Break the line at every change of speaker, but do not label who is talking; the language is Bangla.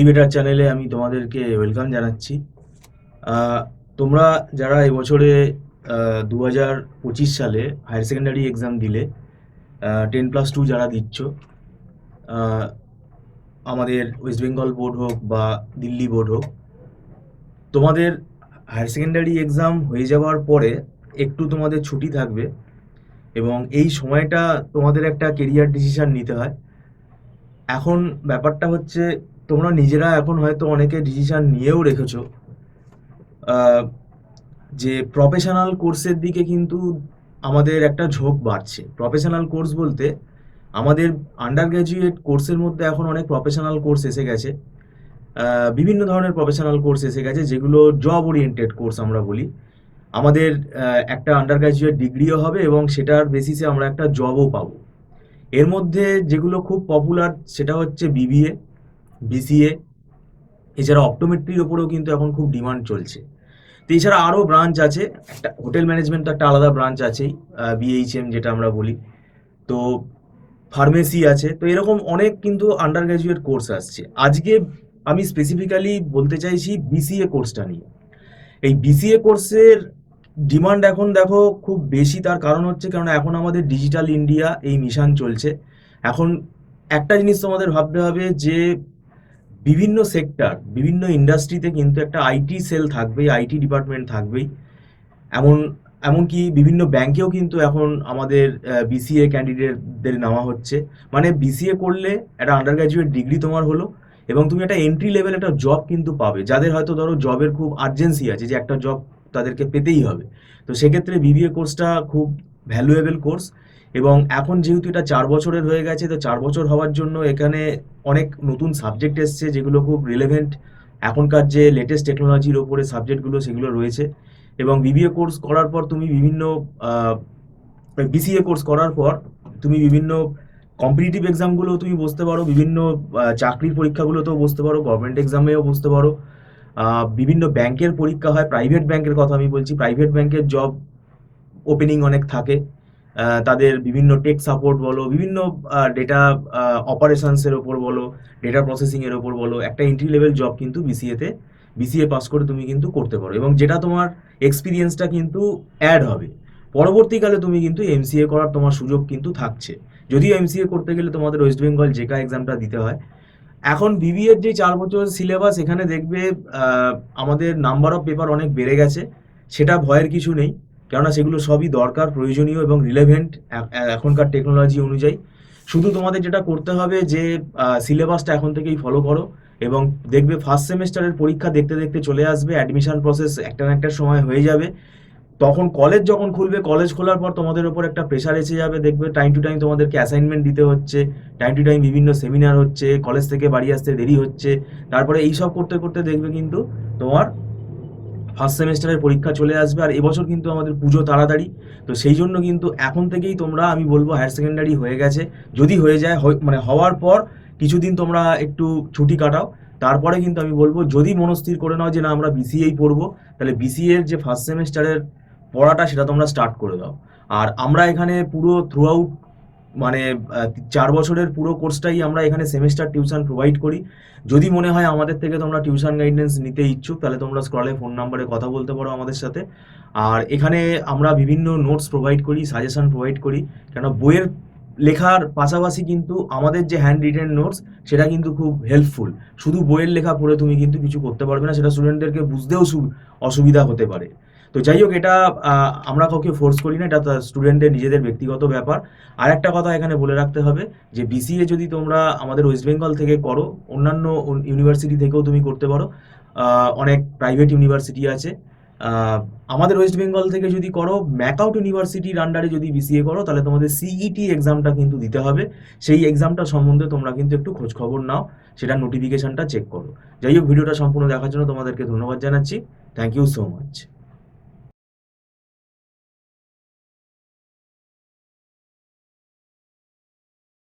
বেটার চ্যানেলে আমি তোমাদেরকে ওয়েলকাম জানাচ্ছি। আহ, তোমরা যারা এবছরে 2025 সালে হায়ার সেকেন্ডারি এক্সাম দিলে, 10+2 যারা দিচ্ছ, আহ, আমাদের ওয়েস্ট বেঙ্গল বোর্ড হোক বা দিল্লি বোর্ড হোক, তোমাদের হায়ার সেকেন্ডারি এক্সাম হয়ে যাওয়ার পরে একটু তোমাদের ছুটি থাকবে এবং এই সময়টা তোমাদের একটা কেরিয়ার ডিসিশন নিতে হয়। এখন ব্যাপারটা হচ্ছে, তোমরা নিজেরা এখন হয়তো অনেকে ডিসিশন নিয়েও রেখেছো আহ, যে প্রফেশনাল কোর্সের দিকে কিন্তু আমাদের একটা ঝোঁক বাড়ছে। প্রফেশনাল কোর্স বলতে আমাদের আন্ডার গ্র্যাজুয়েট কোর্সের মধ্যে এখন অনেক প্রফেশনাল কোর্স এসে গেছে। বিভিন্ন ধরনের প্রফেশনাল কোর্স এসে গেছে যেগুলো জব ওরিয়েন্টেড কোর্স আমরা বলি। আমাদের একটা আন্ডার গ্র্যাজুয়েট ডিগ্রিও হবে এবং সেটার বেসিসে আমরা একটা জবও পাবো। এর মধ্যে যেগুলো খুব পপুলার সেটা হচ্ছে বিবিএ, বিসিএ, এছাড়া অপটোমেট্রির ওপরেও কিন্তু এখন খুব ডিমান্ড চলছে। তো এছাড়া আরও ব্রাঞ্চ আছে, একটা হোটেল ম্যানেজমেন্ট তো একটা আলাদা ব্রাঞ্চ আছেই, বিএইচএম যেটা আমরা বলি। তো ফার্মেসি আছে। তো এরকম অনেক কিন্তু আন্ডার গ্র্যাজুয়েট কোর্স আসছে। আজকে আমি স্পেসিফিক্যালি বলতে চাইছি বিসিএ কোর্সটা নিয়ে। এই বিসিএ কোর্সের ডিমান্ড এখন দেখো খুব বেশি। তার কারণ হচ্ছে, কারণ এখন আমাদের ডিজিটাল ইন্ডিয়া এই মিশন চলছে। এখন একটা জিনিস তোমাদের ভাবতে হবে যে বিভিন্ন সেক্টর, বিভিন্ন ইন্ডাস্ট্রিতে কিন্তু একটা আইটি সেল থাকবেই, আইটি ডিপার্টমেন্ট থাকবেই। এমন এমনকি বিভিন্ন ব্যাংকেও কিন্তু এখন আমাদের বিসিএ ক্যান্ডিডেটদের নেওয়া হচ্ছে। মানে বিসিএ করলে একটা আন্ডার গ্র্যাজুয়েট ডিগ্রি তোমার হলো এবং তুমি একটা এন্ট্রি লেভেল একটা জব কিন্তু পাবে। যাদের হয়তো ধরো জবের খুব আর্জেন্সি আছে, যে একটা জব তাদেরকে পেতেই হবে, তো সেক্ষেত্রে বিবিএ কোর্সটা খুব ভ্যালুয়েবল কোর্স। এবং এখন যেহেতু এটা 4 বছরের হয়ে গেছে, তো 4 বছর হওয়ার জন্য এখানে অনেক নতুন সাবজেক্ট এসছে যেগুলো খুব রিলেভেন্ট। এখনকার যে লেটেস্ট টেকনোলজির ওপরে সাবজেক্টগুলো সেগুলো রয়েছে। এবং বিবিএ কোর্স করার পর তুমি বিভিন্ন বিসিএ কোর্স করার পর তুমি বিভিন্ন কম্পিটিটিভ এক্সামগুলো তুমি বসতে পারো, বিভিন্ন চাকরির পরীক্ষাগুলোতেও বসতে পারো, গভর্নমেন্ট এক্সামেও বসতে পারো। বিভিন্ন ব্যাংকের পরীক্ষা হয়, প্রাইভেট ব্যাংকের কথা আমি বলছি। প্রাইভেট ব্যাংকের জব ওপেনিং অনেক থাকে। তাদের বিভিন্ন টেক সাপোর্ট বলো, বিভিন্ন ডেটা অপারেশনসের ওপর বলো, ডেটা প্রসেসিংয়ের ওপর বলো, একটা এন্ট্রি লেভেল জব কিন্তু বিসিএ পাস করে তুমি কিন্তু করতে পারো এবং যেটা তোমার এক্সপিরিয়েন্সটা কিন্তু অ্যাড হবে। পরবর্তীকালে তুমি কিন্তু এমসিএ করার তোমার সুযোগ কিন্তু থাকছে। যদিও এমসিএ করতে গেলে তোমাদের ওয়েস্ট বেঙ্গল জেকা এক্সামটা দিতে হয়। এখন বিবিএর যে 4 বছর সিলেবাস, এখানে দেখবে আমাদের নাম্বার অফ পেপার অনেক বেড়ে গেছে। সেটা ভয়ের কিছু নেই, কেননা সেগুলো সবই দরকার, প্রয়োজনীয় এবং রিলেভেন্ট এখনকার টেকনোলজি অনুযায়ী। শুধু তোমাদের যেটা করতে হবে যে সিলেবাসটা এখন থেকেই ফলো করো এবং দেখবে ফার্স্ট সেমেস্টারের পরীক্ষা দেখতে দেখতে চলে আসবে, অ্যাডমিশন প্রসেস একটা না একটা সময় হয়ে যাবে। তখন কলেজ যখন খুলবে, কলেজ খোলার পর তোমাদের উপর একটা প্রেশার এসে যাবে। দেখবে টাইম টু টাইম তোমাদেরকে অ্যাসাইনমেন্ট দিতে হচ্ছে, টাইম টু টাইম বিভিন্ন সেমিনার হচ্ছে, কলেজ থেকে বাড়ি আসতে দেরি হচ্ছে। তারপরে এইসব করতে করতে দেখবে কিন্তু তোমার ফার্স্ট সেমেস্টারের পরীক্ষা চলে আসবে। আর এবছর কিন্তু আমাদের পুজো তাড়াতাড়ি। তো সেই জন্য কিন্তু এখন থেকেই তোমরা, আমি বলবো হায়ার সেকেন্ডারি হয়ে গেছে, যদি হয়ে যায়, মানে হওয়ার পর কিছুদিন তোমরা একটু ছুটি কাটাও। তারপরে কিন্তু আমি বলবো, যদি মনস্থির করে নাও যে না আমরা বিসিএই পড়বো, তাহলে বিসিএ এর যে ফার্স্ট সেমেস্টারের পড়াটা সেটা তোমরা স্টার্ট করে দাও। আর আমরা এখানে পুরো থ্রু আউট, মানে 4 বছরের পুরো কোর্সটাই আমরা এখানে সেমেস্টার টিউশন প্রোভাইড করি। যদি মনে হয় আমাদের থেকে তোমরা টিউশন গাইডেন্স নিতে ইচ্ছুক, তাহলে তোমরা স্ক্রলে ফোন নাম্বারে কথা বলতে পারো আমাদের সাথে। আর এখানে আমরা বিভিন্ন নোটস প্রোভাইড করি, সাজেশন প্রোভাইড করি। কেন বইয়ের লেখার পাশাপাশি কিন্তু আমাদের যে হ্যান্ড রিটেন নোটস, সেটা কিন্তু খুব হেল্পফুল। শুধু বইয়ের লেখা পড়ে তুমি কিন্তু কিছু করতে পারবে না, সেটা স্টুডেন্টদেরকে বুঝতেও অসুবিধা হতে পারে। তো যাই হোক, এটা আমরা কাউকে ফোর্স করি না, এটা স্টুডেন্টের নিজেদের ব্যক্তিগত ব্যাপার। আর একটা কথা এখানে বলে রাখতে হবে, যে বিসিএ যদি তোমরা আমাদের ওয়েস্ট বেঙ্গল থেকে করো, অন্যান্য ইউনিভার্সিটি থেকেও তুমি করতে পারো। অনেক প্রাইভেট ইউনিভার্সিটি আছে। আমাদের ওয়েস্ট বেঙ্গল থেকে যদি করো, ম্যাকআউট ইউনিভার্সিটির আন্ডারে যদি বিসিএ করো, তাহলে তোমাদের সিইটি এক্সামটা কিন্তু দিতে হবে। সেই এক্সামটা সম্বন্ধে তোমরা কিন্তু একটু খোঁজ খবর নাও, সেটা নোটিফিকেশনটা চেক করো। যাই হোক, ভিডিওটা সম্পূর্ণ দেখার জন্য তোমাদেরকে ধন্যবাদ জানাচ্ছি। Thank you so much.